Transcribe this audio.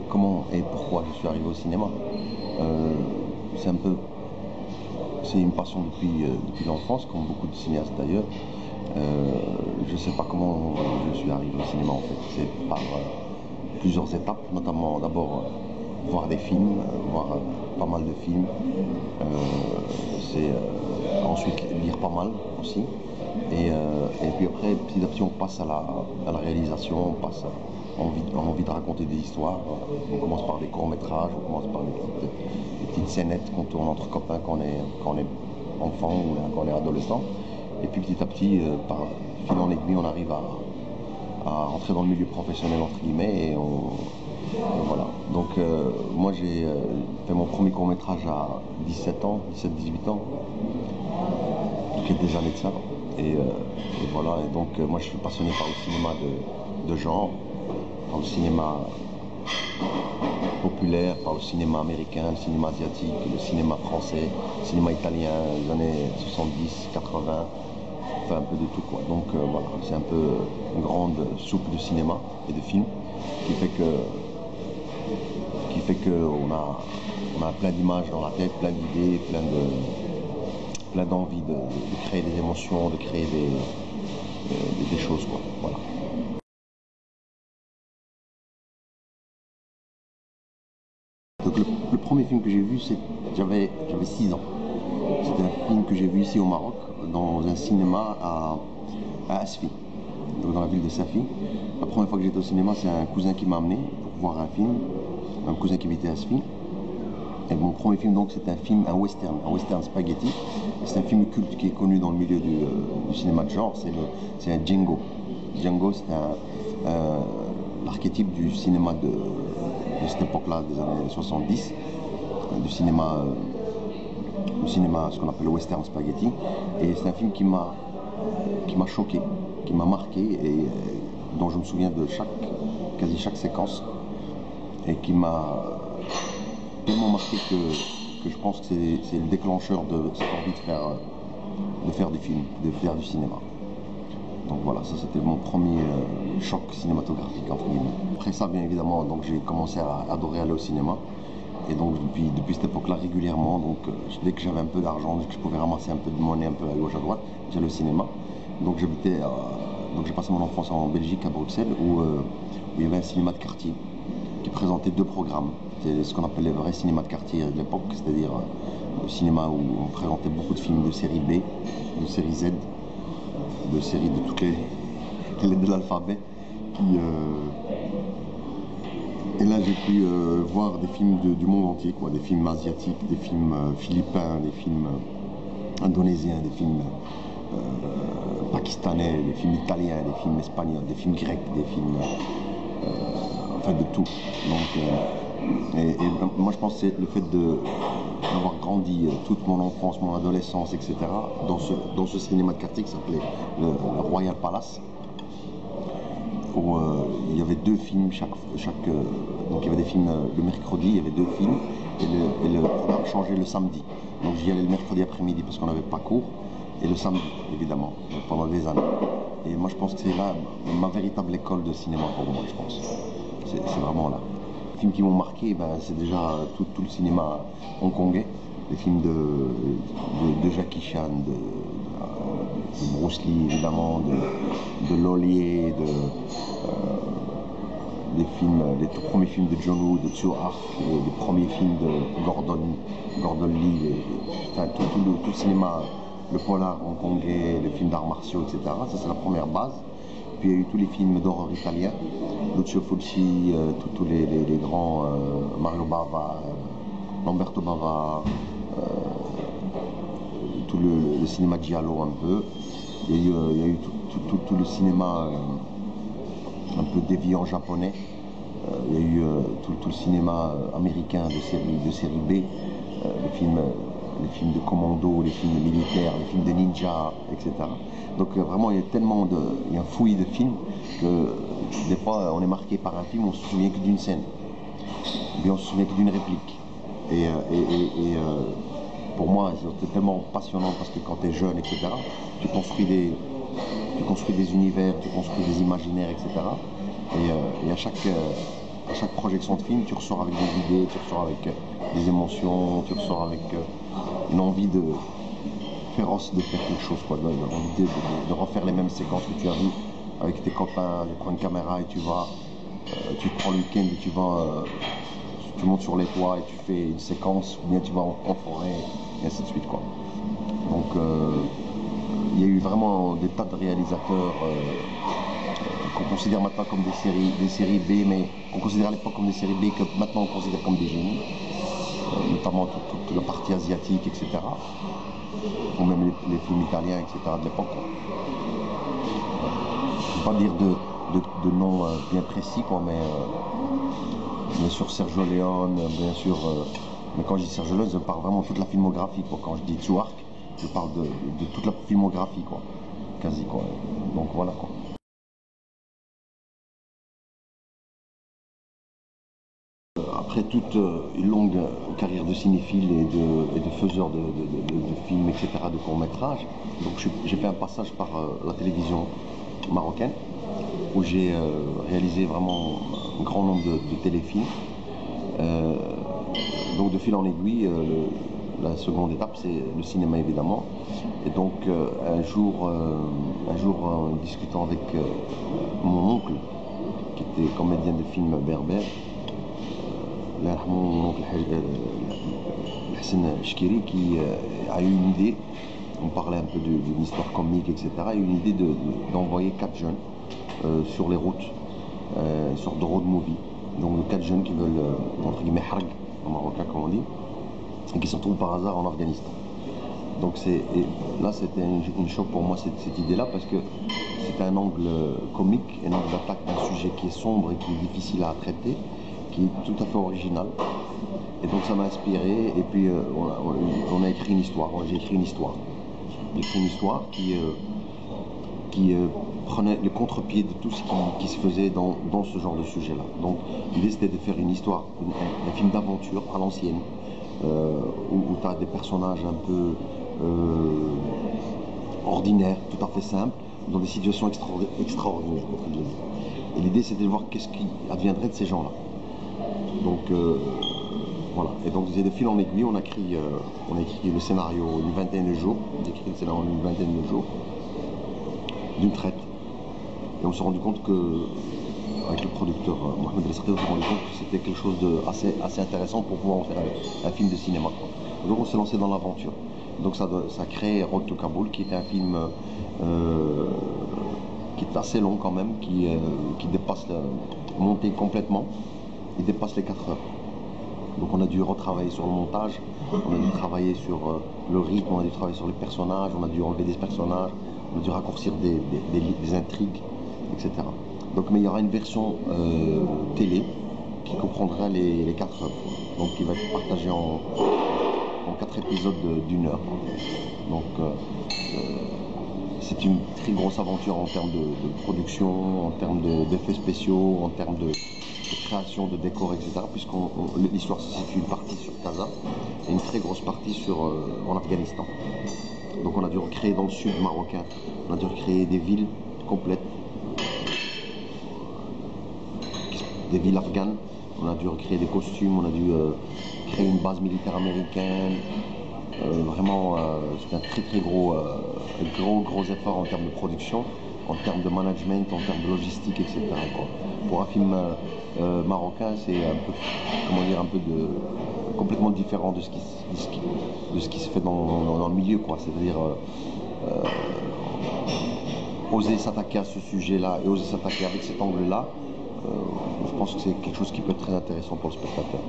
comment et pourquoi je suis arrivé au cinéma. C'est une passion depuis l'enfance, comme beaucoup de cinéastes d'ailleurs. Je ne sais pas comment je suis arrivé au cinéma en fait. C'est par plusieurs étapes, notamment d'abord voir des films, voir pas mal de films. Ensuite lire pas mal aussi. Et puis après, petit à petit, on passe à la réalisation, on passe à envie de raconter des histoires. On commence par des courts-métrages, on commence par des petites scénettes qu'on tourne entre copains quand on est enfant ou quand on est adolescent. Et puis petit à petit, par fil en aiguille, on arrive à rentrer dans le milieu professionnel, entre guillemets, et voilà. Donc moi, j'ai fait mon premier court-métrage à 17 ans, 17-18 ans. Donc il y a des années de ça. Et voilà, et donc moi je suis passionné par le cinéma de genre, par le cinéma populaire, par le cinéma américain, le cinéma asiatique, le cinéma français, le cinéma italien, les années 70, 80, enfin un peu de tout quoi. Donc voilà, c'est un peu une grande soupe de cinéma et de films qui fait que on a plein d'images dans la tête, plein d'idées, plein d'envie de créer des émotions, de créer des choses, quoi. Voilà. Donc le premier film que j'ai vu, j'avais 6 ans. C'était un film que j'ai vu ici au Maroc, dans un cinéma à Asfi, donc dans la ville de Safi. La première fois que j'étais au cinéma, c'est un cousin qui m'a amené pour voir un film, un cousin qui habitait à Asfi. Et mon premier film, donc, c'était un western spaghetti. C'est un film culte qui est connu dans le milieu du cinéma de genre. C'est un Django. Django, c'est l'archétype du cinéma de cette époque-là, des années 70, du cinéma, ce qu'on appelle le western spaghetti. Et c'est un film qui m'a choqué, qui m'a marqué et dont je me souviens de quasi chaque séquence, et qui m'a tellement marqué que je pense que c'est le déclencheur de cette envie de faire du film, de faire du cinéma. Donc voilà, ça c'était mon premier choc cinématographique entre guillemets. Après ça, bien évidemment, donc j'ai commencé à adorer aller au cinéma. Et donc depuis cette époque-là, régulièrement, donc dès que j'avais un peu d'argent, dès que je pouvais ramasser un peu de monnaie un peu à gauche à droite, j'allais au cinéma. Donc donc j'ai passé mon enfance en Belgique, à Bruxelles, où il y avait un cinéma de quartier qui présentait 2 programmes. C'était ce qu'on appelait les vrais cinémas de quartier de l'époque, c'est-à-dire le cinéma où on présentait beaucoup de films de série B, de série Z, de séries de toutes les lettres de l'alphabet. Et là j'ai pu voir des films du monde entier, quoi, des films asiatiques, des films philippins, des films indonésiens, des films pakistanais, des films italiens, des films espagnols, des films grecs, des films enfin de tout. Donc, et moi je pense que c'est le fait d'avoir grandi toute mon enfance, mon adolescence, etc. dans ce cinéma de quartier qui s'appelait le Royal Palace, où il y avait 2 films donc il y avait des films le mercredi, il y avait 2 films, et le programme changeait le samedi. Donc j'y allais le mercredi après-midi parce qu'on n'avait pas cours, et le samedi évidemment, pendant des années. Et moi je pense que c'est là ma véritable école de cinéma pour moi, je pense. C'est vraiment là. Les films qui m'ont marqué, c'est déjà tout le cinéma hongkongais, les films de Jackie Chan, de Bruce Lee évidemment, de Lolier, les tout premiers films de John Woo, de Tsui Hark, les premiers films de Gordon Lee, enfin tout le cinéma, le polar hongkongais, les films d'arts martiaux, etc. Ça c'est la première base. Puis il y a eu tous les films d'horreur italiens, Lucio Fulci, tous les grands, Mario Bava, Lamberto Bava, tout le cinéma giallo un peu. Il y a eu tout le cinéma un peu déviant japonais. Il y a eu tout le cinéma américain de série B, les films de commando, les films militaires, les films de ninja, etc. Donc vraiment il y a un fouillis de films que des fois on est marqué par un film, on se souvient que d'une scène, ou bien on se souvient que d'une réplique. Et pour moi c'est tellement passionnant parce que quand tu es jeune, etc., tu construis des univers, tu construis des imaginaires, etc. Et à chaque projection de film, tu ressors avec des idées, tu ressors avec des émotions, tu ressors avec une envie féroce de faire quelque chose, quoi, l'envie de refaire les mêmes séquences que tu as vues avec tes copains, tu prends une caméra et tu te prends le week-end et tu montes sur les toits et tu fais une séquence, ou bien tu vas en forêt, et ainsi de suite, quoi. Donc il y a eu vraiment des tas de réalisateurs qu'on considère maintenant comme des séries B, mais qu'on considère à l'époque comme des séries B que maintenant on considère comme des génies, notamment toute la partie asiatique, etc. Ou même les films italiens, etc. de l'époque. Je ne peux pas dire de nom bien précis, quoi, mais bien sûr Sergio Leone, bien sûr. Mais quand je dis Sergio Leone, je parle vraiment de toute la filmographie, quoi. Quand je dis Tsuark, je parle de toute la filmographie, quoi, quasi, quoi. Donc voilà, quoi. Après toute une longue carrière de cinéphile et de faiseur de films, etc., de courts-métrages, donc j'ai fait un passage par la télévision marocaine, où j'ai réalisé vraiment un grand nombre de téléfilms. Donc de fil en aiguille, la seconde étape, c'est le cinéma, évidemment. Et donc un jour, en discutant avec mon oncle, qui était comédien de films berbères, mon oncle Hassan Chkiri, qui a eu une idée, on parlait un peu d'une histoire comique, etc., a eu une idée d'envoyer 4 jeunes sur les routes, une sorte de road movie. Donc 4 jeunes qui veulent, entre guillemets, harg, en marocain comme on dit, et qui se retrouvent par hasard en Afghanistan. Donc là c'était une choc pour moi, cette idée-là, parce que c'était un angle comique, un angle d'attaque d'un sujet qui est sombre et qui est difficile à traiter, qui est tout à fait original. Et donc ça m'a inspiré, et puis on a écrit une histoire, j'ai écrit une histoire. J'ai écrit une histoire qui prenait le contre-pied de tout ce qui se faisait dans ce genre de sujet-là. Donc l'idée c'était de faire une histoire, un film d'aventure à l'ancienne, où tu as des personnages un peu ordinaires, tout à fait simples, dans des situations extraordinaires. Et l'idée c'était de voir qu'est-ce qui adviendrait de ces gens-là. Donc voilà, et donc de fil en aiguille, on a écrit le scénario une vingtaine de jours, d'une traite. Et on s'est rendu compte que, avec le producteur Mohamed Resré, on s'est rendu compte que c'était quelque chose assez intéressant pour pouvoir en faire un film de cinéma, quoi. Donc on s'est lancé dans l'aventure. Donc ça a créé Road to Kaboul, qui était un film qui est assez long quand même, qui dépasse monté complètement, il dépasse les 4 heures. Donc on a dû retravailler sur le montage, on a dû travailler sur le rythme, on a dû travailler sur les personnages, on a dû enlever des personnages, on a dû raccourcir des intrigues, etc. Donc, mais il y aura une version télé qui comprendra les 4 heures, donc qui va être partagée en 4 épisodes d'1 heure. Donc c'est une très grosse aventure en termes de production, en termes d'effets spéciaux, en termes de création de décors, etc. Puisque l'histoire se situe une partie sur Casa et une très grosse partie en Afghanistan. Donc on a dû recréer dans le sud marocain, on a dû recréer des villes complètes, des villes afghanes, on a dû recréer des costumes, on a dû créer une base militaire américaine. Vraiment, c'est un très gros effort en termes de production, en termes de management, en termes de logistique, etc., quoi. Pour un film marocain, c'est un peu, comment dire, complètement différent de ce qui se fait dans le milieu, quoi. C'est-à-dire oser s'attaquer à ce sujet-là et oser s'attaquer avec cet angle-là, je pense que c'est quelque chose qui peut être très intéressant pour le spectateur.